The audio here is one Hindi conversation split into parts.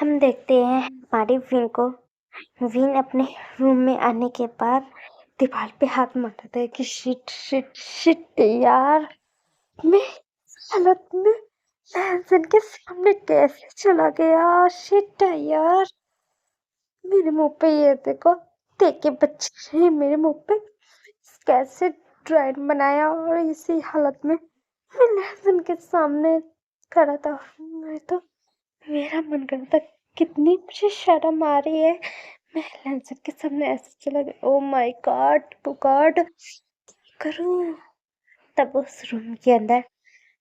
हम देखते हैं हमारी विन को। विन अपने रूम में आने के बाद दीवार पे हाथ मारता है कि शिट शिट शिट यार, मैं इस हालत में लहसन के सामने कैसे चला गया। शिट यार, मेरे मुंह पे ये देखो, देख के बच्चे ने मेरे मुंह पे कैसे ड्राइंग बनाया और इसी हालत में मैं लहसन के सामने खड़ा था। मैं तो मेरा मन करता, कितनी मुझे शर्म आ रही है, मैं लहसन के सामने ऐसे चला गया। ओ माय गॉड करूं। तब उस रूम के अंदर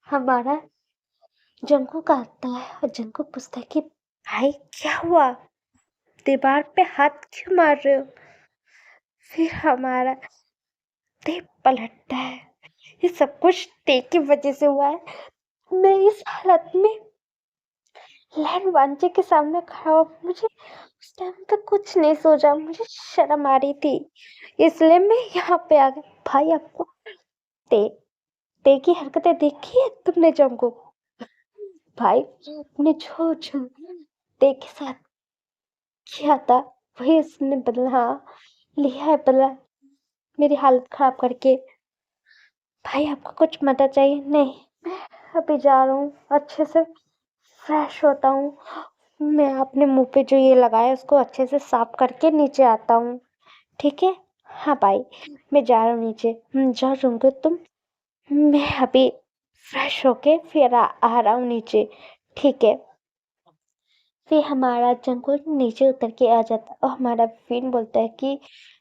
हमारा जंकुक आता है और जंकुक पूछता है कि भाई क्या हुआ, दीवार पे हाथ क्यों मार रहे हो। फिर हमारा देह पलटता है, ये सब कुछ ते की वजह से हुआ है। मैं इस हालत में लैन वांचे के सामने खड़ा हो, मुझे उस टाइम पे कुछ नहीं सोचा, मुझे शर्म आ रही थी, इसलिए मैं यहाँ पे आ गई। भाई आपको ते ते की हरकतें देखी है तुमने जंगू भाई, अपने जो जो ते के साथ किया था वही उसने बदला। हाँ, लिया है बदला मेरी हालत खराब करके। भाई आपको कुछ मदद चाहिए? नहीं, मैं अभी जा रहा हूँ, अच्छे से फ्रेश होता हूँ, मैं अपने मुंह पे जो ये लगाया उसको अच्छे से साफ करके नीचे आता हूँ, ठीक है? हाँ भाई, मैं जा रहा हूँ नीचे। जा रही तुम, मैं अभी फ्रेश होके फिर आ रहा हूँ नीचे, ठीक है? फिर हमारा जंकुर नीचे उतर के आ जाता और हमारा विन बोलता है कि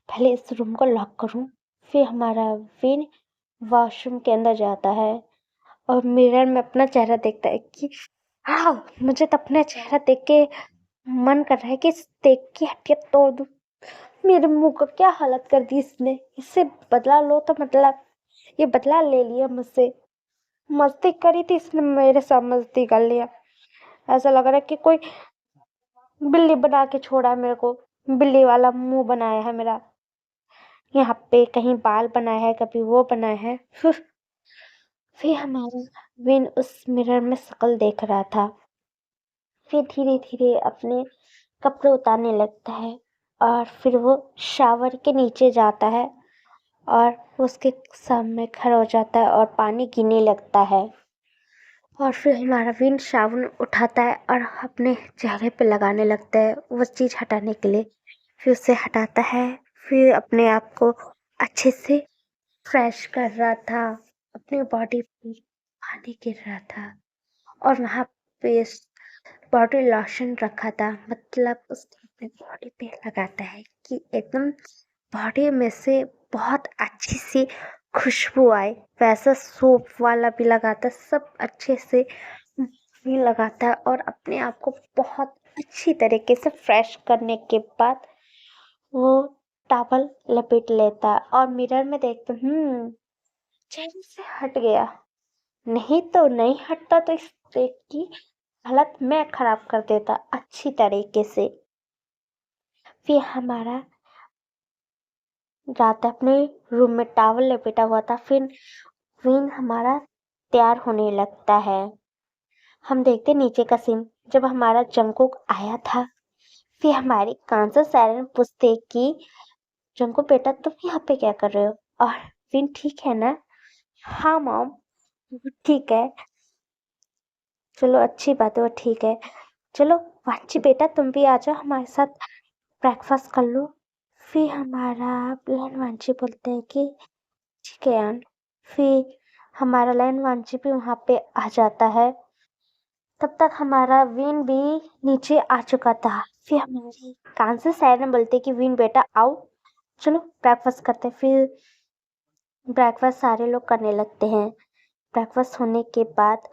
पहले इस रूम को लॉक करूँ। फिर हमारा विन वॉशरूम के अंदर जाता है और मिरर में अपना चेहरा देखता है कि हाँ, मुझे तो अपना चेहरा देख के मन कर रहा है कि देख की हड्डियां तोड़ दूं। मेरे मुंह को क्या हालत कर दी इसने, इससे बदला लो तो मतलब ये बदला ले लिया मुझसे। मस्ती करी थी इसने, मेरे साथ मस्ती कर लिया। ऐसा लग रहा है कि कोई बिल्ली बना के छोड़ा है मेरे को, बिल्ली वाला मुंह बनाया है मेरा, यहाँ पे कहीं बाल बनाया है, कभी वो बनाया है। फिर हमारा विन उस मिरर में शक्ल देख रहा था, फिर धीरे धीरे अपने कपड़े उतारने लगता है और फिर वो शावर के नीचे जाता है और उसके सामने खड़ा हो जाता है और पानी गिरने लगता है। और फिर हमारा विन साबुन उठाता है और अपने चेहरे पे लगाने लगता है वो चीज़ हटाने के लिए। फिर उसे हटाता है, फिर अपने आप को अच्छे से फ्रेश कर रहा था, अपनी बॉडी पे पानी गिर रहा था और वहाँ पे बॉडी लोशन रखा था, मतलब उसने अपने बॉडी पे लगाता है कि एकदम बॉडी में से बहुत अच्छी सी खुशबू आए। वैसा सोप वाला भी लगाता, सब अच्छे से भी लगाता है और अपने आप को बहुत अच्छी तरीके से फ्रेश करने के बाद वो टॉवल लपेट लेता है और मिरर में देखता चेहरे से हट गया। नहीं तो नहीं हटता तो इस ट्रेक की हालत मैं खराब कर देता अच्छी तरीके से। फिर हमारा रात अपने रूम में टॉवल लपेटा हुआ था। फिर विन हमारा तैयार होने लगता है। हम देखते नीचे का सीन, जब हमारा जंकुक आया था। फिर हमारी कान से सायरन पूछते कि जंकुक बेटा तुम यहाँ पे क्या कर रहे हो, और विन ठीक है ना? हाँ मॉम, ठीक है। चलो अच्छी बात है, वो ठीक है। चलो वांची बेटा तुम भी आ जाओ हमारे साथ, ब्रेकफास्ट कर लो। फिर हमारा लैन वांची बोलते हैं कि ठीक है यार। फिर हमारा लैन वांची भी वहाँ पे आ जाता है। तब तक हमारा विन भी नीचे आ चुका था। फिर हमारी कान से सायरन बोलते कि विन बेटा आओ, चलो ब्रेकफास्ट करते हैं। फिर ब्रेकफास्ट सारे लोग करने लगते हैं। ब्रेकफास्ट होने के बाद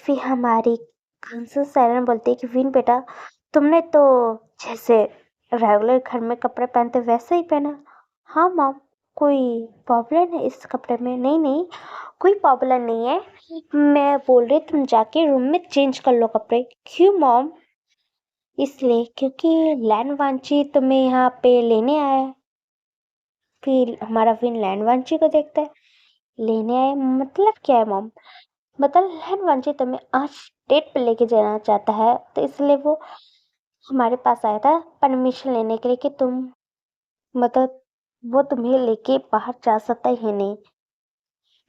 फिर हमारी कान से सायरन बोलते कि विन बेटा तुमने तो जैसे रेगुलर घर में कपड़े पहनते वैसे ही पहना। हाँ मॉम, कोई प्रॉब्लम है इस कपड़े में? नहीं नहीं, कोई प्रॉब्लम नहीं है, मैं बोल रही तुम जाके रूम में चेंज कर लो कपड़े। क्यों मॉम? इसलिए क्योंकि लैन वांची तुम्हें यहाँ पे लेने आया है। फिर हमारा विन लैन वांची को देखता है, लेने आए मतलब क्या है मॉम? मतलब लैन वांची तुम्हें आज डेट पे लेके जाना चाहता है, तो इसलिए वो हमारे पास आया था परमिशन लेने के लिए कि तुम मतलब वो तुम्हें लेके बाहर जा सकता ही नहीं,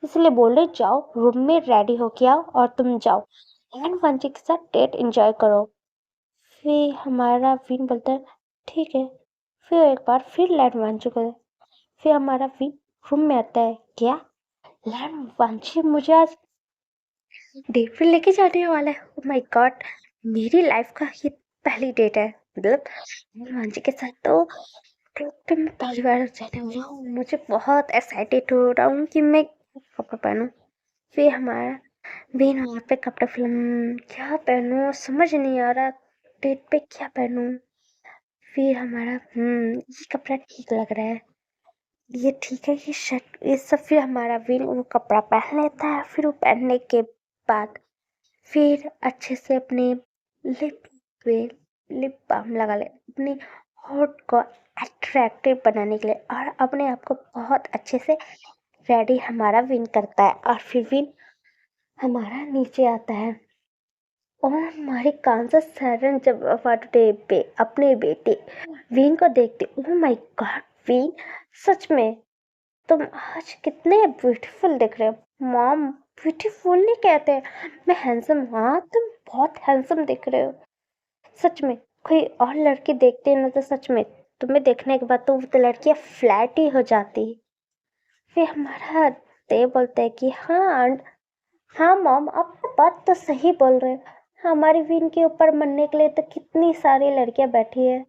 इसलिए बोल रहे जाओ रूम में रेडी होके आओ और तुम जाओ एंड वंशी के साथ डेट एंजॉय करो। फिर हमारा विन बोलता है ठीक है। फिर एक बार फिर लैंड वंशी को फिर हमारा विन रूम में आता है, क्या लैंड वंशी मुझे आज डेट पे लेके जाने वाला है। ओ माय गॉड, मेरी लाइफ का ये पहली डेट है, मतलब मांझी के साथ तो ट्रिप पे मैं पहली बार जाने वाला हूँ। मुझे बहुत एक्साइटेड हो रहा हूँ कि मैं कपड़ा पहनूं। फिर हमारा बीन वहाँ पे कपड़ा फिल्म क्या पहनूं समझ नहीं आ रहा, डेट पे क्या पहनूं। फिर हमारा ये कपड़ा ठीक लग रहा है, ये ठीक है, ये शर्ट, ये सब। फिर हमारा विन वो कपड़ा पहन लेता है। फिर वो पहनने के बाद फिर अच्छे से अपने लिप पे लिप बाम लगा ले, अपनी होठ को अट्रैक्टिव बनाने के लिए, और अपने आप को बहुत अच्छे से रेडी हमारा विन करता है। और फिर विन हमारा नीचे आता है और हमारे कांसा सैरन जब डे पे अपने बेटे विन को देखते, ओह माय गॉड विन, सच में तुम आज कितने ब्यूटीफुल दिख रहे हो। मॉम ब्यूटीफुल नहीं कहते हैं, मैं हैंडसम, हाँ तुम बहुत हैंडसम दिख रहे हो। सच में कोई और लड़की देखती है ना तो सच में तुम्हें देखने के बाद तो वो तो लड़कियां फ्लैट ही हो जाती। फिर हमारा दे बोलते हैं कि हाँ मॉम आप बात तो सही बोल रहे हो, हमारी विन के ऊपर मरने के लिए तो कितनी सारी लड़कियां बैठी है।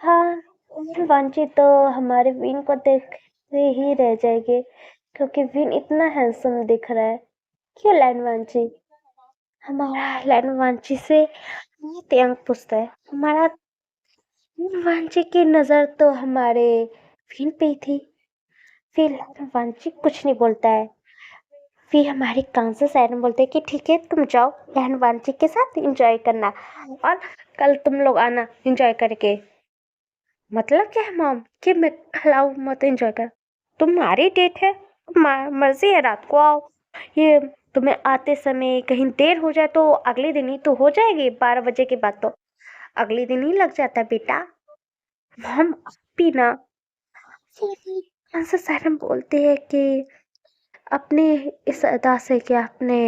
हाँ वांची तो हमारे विन को देखते ही रह जाएगी, क्योंकि विन इतना हैंडसम दिख रहा है। क्यों लैंड वांची? हमारा लैंड वांची से ये त्यंग पूछता है। हमारा वांची की नजर तो हमारे विन पे ही थी। फिर लैंड वांची कुछ नहीं बोलता है। फिर हमारे कांसा साइरन बोलते हैं कि ठीक है तुम जाओ लैंड वांची के साथ एंजॉय करना, और कल तुम लोग आना एंजॉय करके। मतलब क्या है मॉम कि मैं कल आऊँ मत एंजॉय कर? तुम्हारी डेट है, मर्जी है, रात को आओ। ये तुम्हें आते समय कहीं देर हो जाए तो अगले दिन ही तो हो जाएगी, 12 बजे के बाद तो अगले दिन ही लग जाता है बेटा। मॉम भी ना आंसर सारम बोलते हैं कि अपने इस अदा से क्या अपने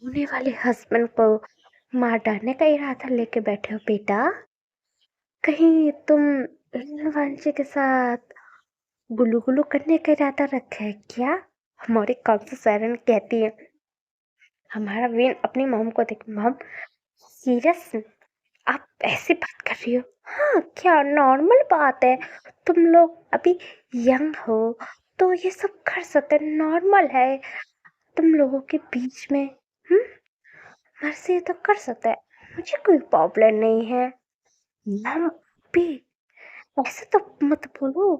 होने वाले हस्बैंड को मार डालने का इरादा लेके बैठे हो बेटा? कहीं तुम वांची के साथ गुल्लू गुल्लू करने का इरादा रखा है क्या? हमारी कांसा सायरन कहती है। हमारा वेन अपनी मॉम को देख, मॉम सीरियस आप ऐसे बात कर रही हो? हाँ क्या नॉर्मल बात है, तुम लोग अभी यंग हो तो ये सब कर सकते, नॉर्मल है। तुम लोगों के बीच में मर्जी तो कर सकते हैं, मुझे कोई प्रॉब्लम नहीं है। मॉम भी ऐसे तो मत बोलो।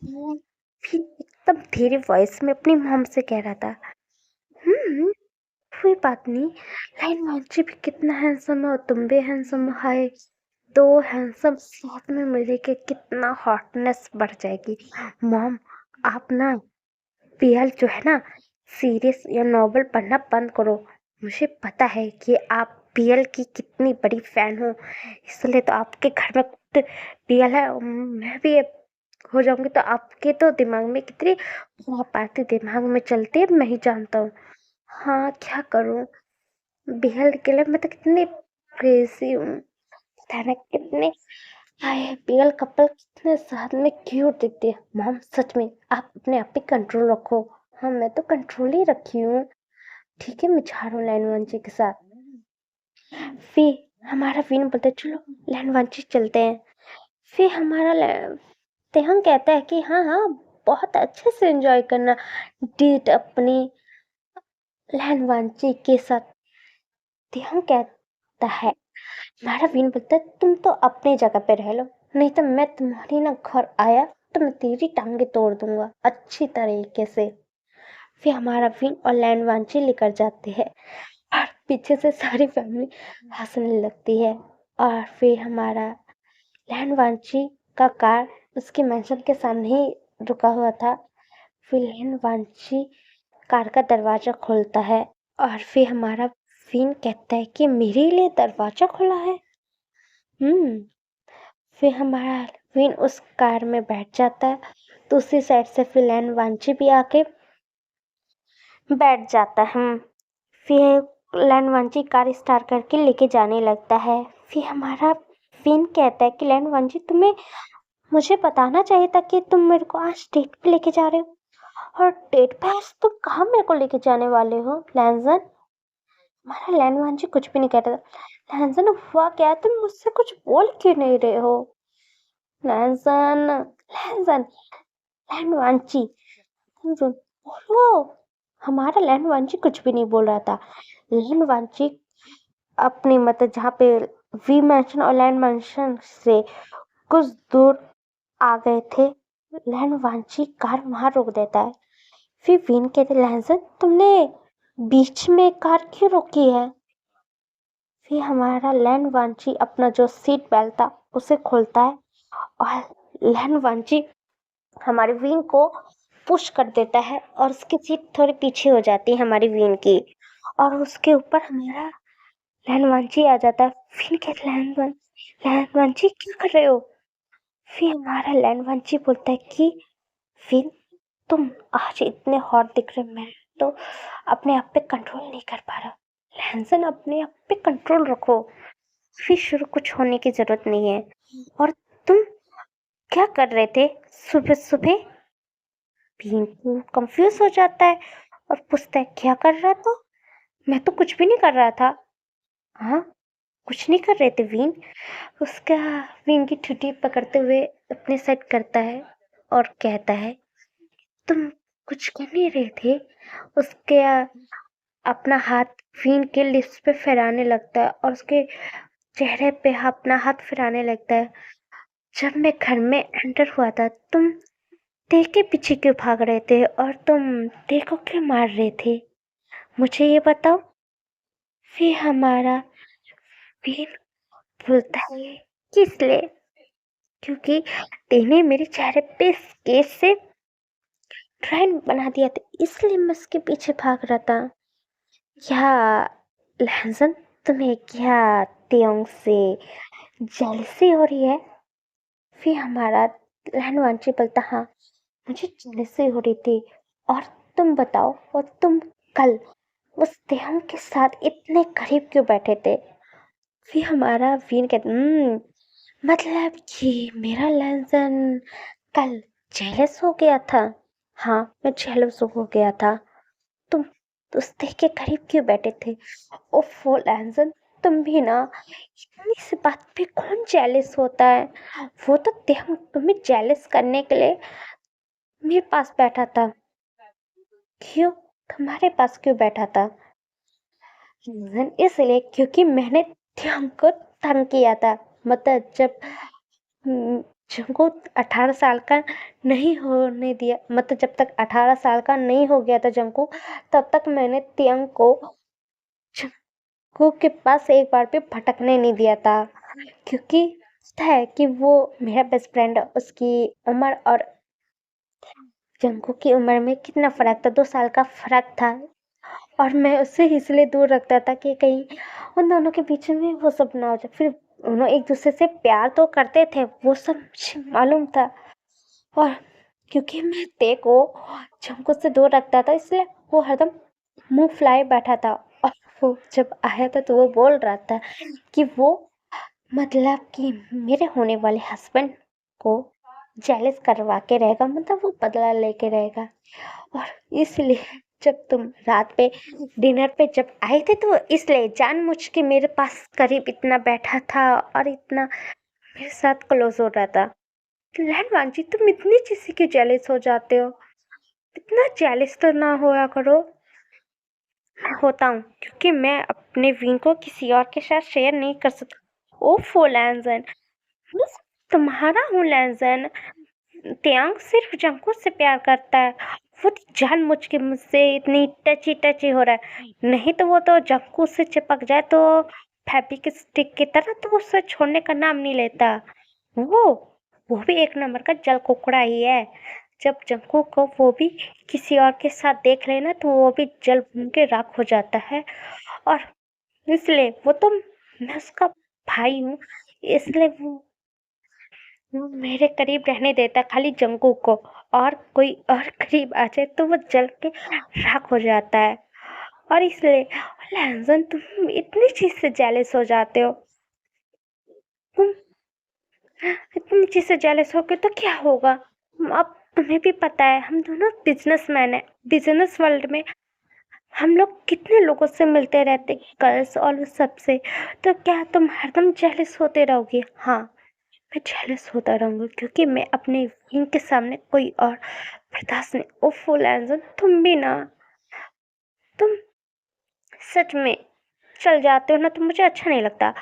वो फिर एकदम धीरे वॉइस में अपनी मॉम से कह रहा था, कोई बात नहीं, लाइन मांची भी कितना हैंडसम है और तुम भी हैंडसम हो, हाय दो हैंडसम साथ में मिले के कितना हॉटनेस बढ़ जाएगी। मॉम आप ना पीएल जो है ना सीरीज या नॉवल पढ़ना बंद करो। मुझे पता है कि आप पीएल की कितनी बड़ी फैन हो, इसलिए तो आपके घर में खुद पीएल है। मैं भी हो जाऊंगी तो आपके तो दिमाग में कितनी बातें दिमाग में चलती है मैं ही जानता हूँ। हाँ क्या करूँ, बेहद के लिए मैं तो कितनी क्रेजी हूँ, पता ना कितने आए बीएल कपल कितने साथ में क्यूट दिखते हैं। मॉम सच में आप अपने आप पे कंट्रोल रखो। हाँ मैं तो कंट्रोल ही रखी हूँ। ठीक है मैं जा रहा हूँ लैंड वांची के साथ। फिर हमारा विन बोलते चलो लैंड वांची चलते हैं। फिर हमारा तेहंग कहता है कि हाँ बहुत अच्छे से एंजॉय करना डेट अपनी लैंड वांची के साथ। तेहंग कहता है, हमारा विन बोलता है तुम तो अपनी जगह पे रह लो, नहीं तो मैं तुम्हारी ना घर आया तो मैं तेरी टांगे तोड़ दूंगा अच्छी तरीके से। फिर हमारा विन और लैंड वांची लेकर जाते हैं और पीछे से सारी फैमिली हंसने लगती है। और फिर हमारा लैंड वांची का कार उसके मैंशन के सामने ही रुका हुआ था। फिर लैंड वांची कार का दरवाजा खोलता है और फिर हमारा विन कहता है कि मेरे लिए दरवाजा खुला है। हम्म फिर हमारा विन उस कार में बैठ जाता है, तो उसी साइड से फिर लैन वांची भी आके बैठ जाता है। फिर लैन वांची कार स्टार्ट करके लेके जाने लगता है। फिर हमारा विन कहता है कि लैन वांची, तुम्हें मुझे बताना चाहिए था कि तुम मेरे को आज डेट पे लेके जा रहे हो, और डेट पे आज तुम कहाँ मेरे को लेके जाने वाले हो लैंजन। हमारा लैन वांची कुछ भी नहीं कहता था। लैंजन, हुआ क्या, तुम मुझसे कुछ बोल क्यों नहीं रहे हो लैंजन, लैंजन, लैन वांची, बोलो। हमारा लैन वांची कुछ भी नहीं बोल रहा था। लैन वांची अपनी मतलब जहाँ पे वी मैंशन और लैंड मैंशन से कुछ दूर आ गए थे, लैंड वांची कार वहां रोक देता है। फिर विन कहते, लैंसन, तुमने बीच में कार क्यों रोकी है। फिर हमारा लैंड वांची अपना जो सीट बेल्ट था उसे खोलता है, और लैंड वांची हमारे विन को पुश कर देता है, और उसकी सीट थोड़ी पीछे हो जाती है हमारी विन की, और उसके ऊपर हमारा लैंडवांची आ जाता है। फिर कहते, लैंडवांची क्या कर रहे हो। फिर हमारा लैंडवांची बोलता है कि फिर तुम आज इतने हॉट दिख रहे, मैं तो अपने आप पे कंट्रोल नहीं कर पा रहा। लैंसन, अपने आप पे कंट्रोल रखो, फिर शुरू कुछ होने की जरूरत नहीं है। और तुम क्या कर रहे थे सुबह सुबह। पिंकू कंफ्यूज हो जाता है और पूछता है, क्या कर रहा था, मैं तो कुछ भी नहीं कर रहा था। हाँ, कुछ नहीं कर रहे थे वीन। उसका वीन की ठुड्डी पकड़ते हुए अपने सेट करता है और कहता है, तुम कुछ कर नहीं रहे थे। उसके अपना हाथ वीन के लिप्स पे फहराने लगता है और उसके चेहरे पे अपना हाथ फिराने लगता है। जब मैं घर में एंटर हुआ था, तुम ते के पीछे क्यों भाग रहे थे, और तुम ते को क्यों मार रहे थे, मुझे ये बताओ। फिर हमारा वीन बोलता है कि इसलिए क्योंकि तेने मेरे चेहरे पे स्केच से ड्राइंग बना दिया था, इसलिए मैं उसके पीछे भाग रहा था। क्या लहजन, तुम्हें क्या त्योंग से जेलसी हो रही है। फिर हमारा लहनवांची बोलता, हाँ, मुझे जेलसी हो रही थी। और तुम बताओ, और तुम कल उस त्योंग के साथ इतने करीब क्यों बैठे थे। फिर हमारा वीन कहता, मतलब कि मेरा लहजन कल जेलस हो गया था। हाँ, मैं जेलस हो गया था। तुम दोस्ती के करीब क्यों बैठे थे। ओफो लैंसन, तुम भी ना, इतनी सी बात पे कौन जेलस होता है। वो तो तुम्हें जेलस करने के लिए मेरे पास बैठा था। क्यों, तुम्हारे पास क्यों बैठा था। रीजन इसलिए क्योंकि मैंने ध्यान को तंग किया था। मतलब जब जंको 18 साल का नहीं होने दिया, मतलब जब तक 18 साल का नहीं हो गया था जंको, तब तक मैंने तियंग को जंको के पास एक बार भी भटकने नहीं दिया था। क्योंकि है कि वो मेरा बेस्ट फ्रेंड, उसकी उम्र और जंको की उम्र में कितना फर्क था, 2 साल का फर्क था। और मैं उससे इसलिए दूर रखता था कि कहीं उन दोनों के बीच में वो सब ना हो जाए। फिर उन्होंने एक दूसरे से प्यार तो करते थे, वो सब मुझे मालूम था। और क्योंकि मैं ते को जंको से दूर रखता था, इसलिए वो हरदम मुंह फुलाए बैठा था। और वो जब आया था तो वो बोल रहा था कि वो मतलब कि मेरे होने वाले हस्बैंड को जेलस करवा के रहेगा, मतलब वो बदला लेके रहेगा। और इसलिए जब तुम रात पे डिनर पे जब आए थे, तो इसलिए जानबूझ के मेरे पास करीब इतना बैठा था और इतना मेरे साथ क्लोज हो रहा था। लहन वांची, तुम इतनी चीज़ क्यों जेलस हो जाते हो। इतना जेलस तो ना होया करो। मैं होता हूँ क्योंकि मैं अपने विंग को किसी और के साथ शेयर नहीं कर सकता। ओफो लैंजन, मैं तुम्हारा हूँ लैंजन। त्यांग सिर्फ जंको से प्यार करता है। वो तो जानबूझ के मुझसे इतनी टची टची हो रहा है, नहीं तो वो तो जंको से चिपक जाए तो फेविक स्टिक की तरह, तो उससे छोड़ने का नाम नहीं लेता। वो वो भी एक नंबर का जल कुकड़ा ही है। जब जंको को वो भी किसी और के साथ देख लेना, तो वो भी जल भून के राख हो जाता है। और इसलिए वो तो, मैं उसका भाई हूँ, इसलिए वो मेरे करीब रहने देता है खाली जंगकुक को, और कोई और करीब आ जाए तो वो जल के राख हो जाता है। और इसलिए लहसुन तुम इतनी चीज से जेलस हो जाते हो। तुम इतनी चीज से जेलस हो के तो क्या होगा? अब तुम्हें भी पता है हम दोनों बिजनेसमैन है, बिजनेस वर्ल्ड में हम लोग कितने लोगों से मिलते रहते, गर्ल्स और उस सबसे। तो क्या तुम हरदम जेलस होते रहोगे? हाँ, मैं जेलस होता रहूंगा क्योंकि मैं अपने विंग के सामने कोई और बर्दाश्त नहीं। ओफो लैंजन, तुम भी ना, तुम सच में चल जाते हो ना तो मुझे अच्छा नहीं लगता।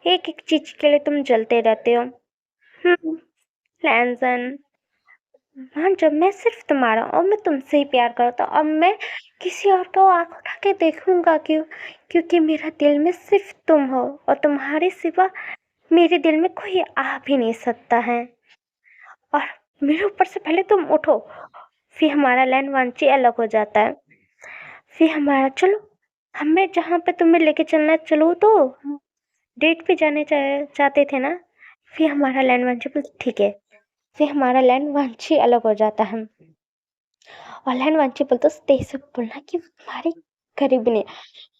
एक एक चीज के लिए तुम जलते रहते हो। लैंजन, हाँ, जब मैं सिर्फ तुम्हारा और मैं तुमसे ही प्यार करता हूँ, अब मैं किसी और को आंख उठा के देखूंगा क्यों? क्योंकि मेरा दिल में सिर्फ तुम हो, और तुम्हारे सिवा मेरे दिल में कोई आ भी नहीं सकता है। और मेरे ऊपर से पहले तुम उठो, फिर हमारा लैंड वांची अलग हो जाता है। फिर हमारा चलो, हमें जहाँ पे तुम्हें लेके चलना है चलो, तो डेट पे जाने चाहते थे ना? फिर हमारा लैंड वांची बोलते ठीक है। फिर हमारा लैंड वांची अलग हो जाता है। और लैंड वांची बोलते तेज से बोलना कि तुम्हारी करीब नहीं।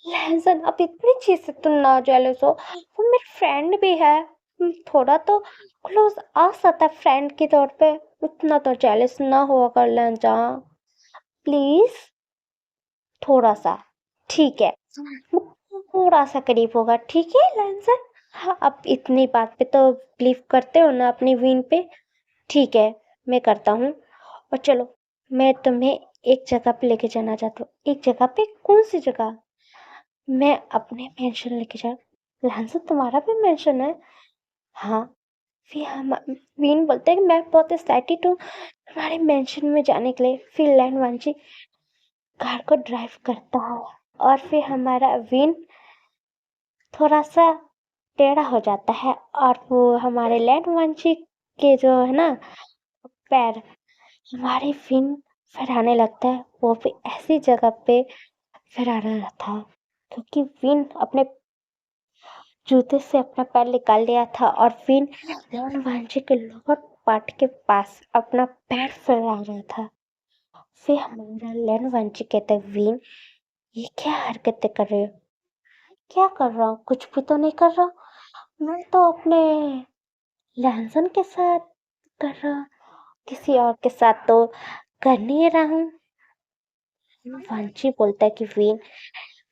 लहजन, अब इतनी चीज से तुम ना जेलस हो, वो मेरी फ्रेंड भी है। थोड़ा तो क्लोज आ सकता है फ्रेंड के तौर पे। उतना तो जेलस ना हुआ कर लहजा, प्लीज। थोड़ा सा, ठीक है, थोड़ा सा करीब होगा, ठीक है लहजन? हाँ, अब इतनी बात पे तो बिलीव करते हो ना अपनी विन पे? ठीक है, मैं करता हूँ। और चलो, मैं तुम्हें एक जगह पे लेके जाना चाहता हूँ। एक जगह पे? कौन सी जगह? मैं अपने मेंशन लेके जा। लहंसा, तुम्हारा भी मेंशन है? हाँ। फिर हम वीन बोलते हैं कि मैं बहुत एक्साइटेड हूँ तुम्हारे मेंशन में जाने के लिए। फिर लैंड वांची कार को ड्राइव करता है, और फिर हमारा वीन थोड़ा सा टेढ़ा हो जाता है, और वो हमारे लैंड वांची के जो है ना पैर, हमारे विन फहराने लगता है। वो भी ऐसी जगह पे फहरा रहा था क्योंकि विन अपने जूते से अपना पैर निकाल लिया था, और विन लैंड वांची के लोअर पार्ट के पास अपना पैर फहरा रहा था। फिर हमारा लैंड वांची कहता है विन, ये क्या हरकतें कर रहे हो? क्या कर रहा हूँ? कुछ भी तो नहीं कर रहा। मैं तो अपने लहसन के साथ कर रहा, किसी और के साथ तो कर नहीं रहा हूँ। वांची बोलता है कि वीन,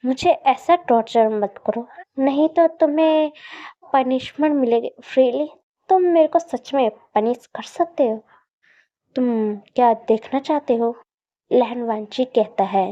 मुझे ऐसा टॉर्चर मत करो, नहीं तो तुम्हें पनिशमेंट मिलेगी फ्रीली। तुम मेरे को सच में पनिश कर सकते हो? तुम क्या देखना चाहते हो? लहन वांची कहता है।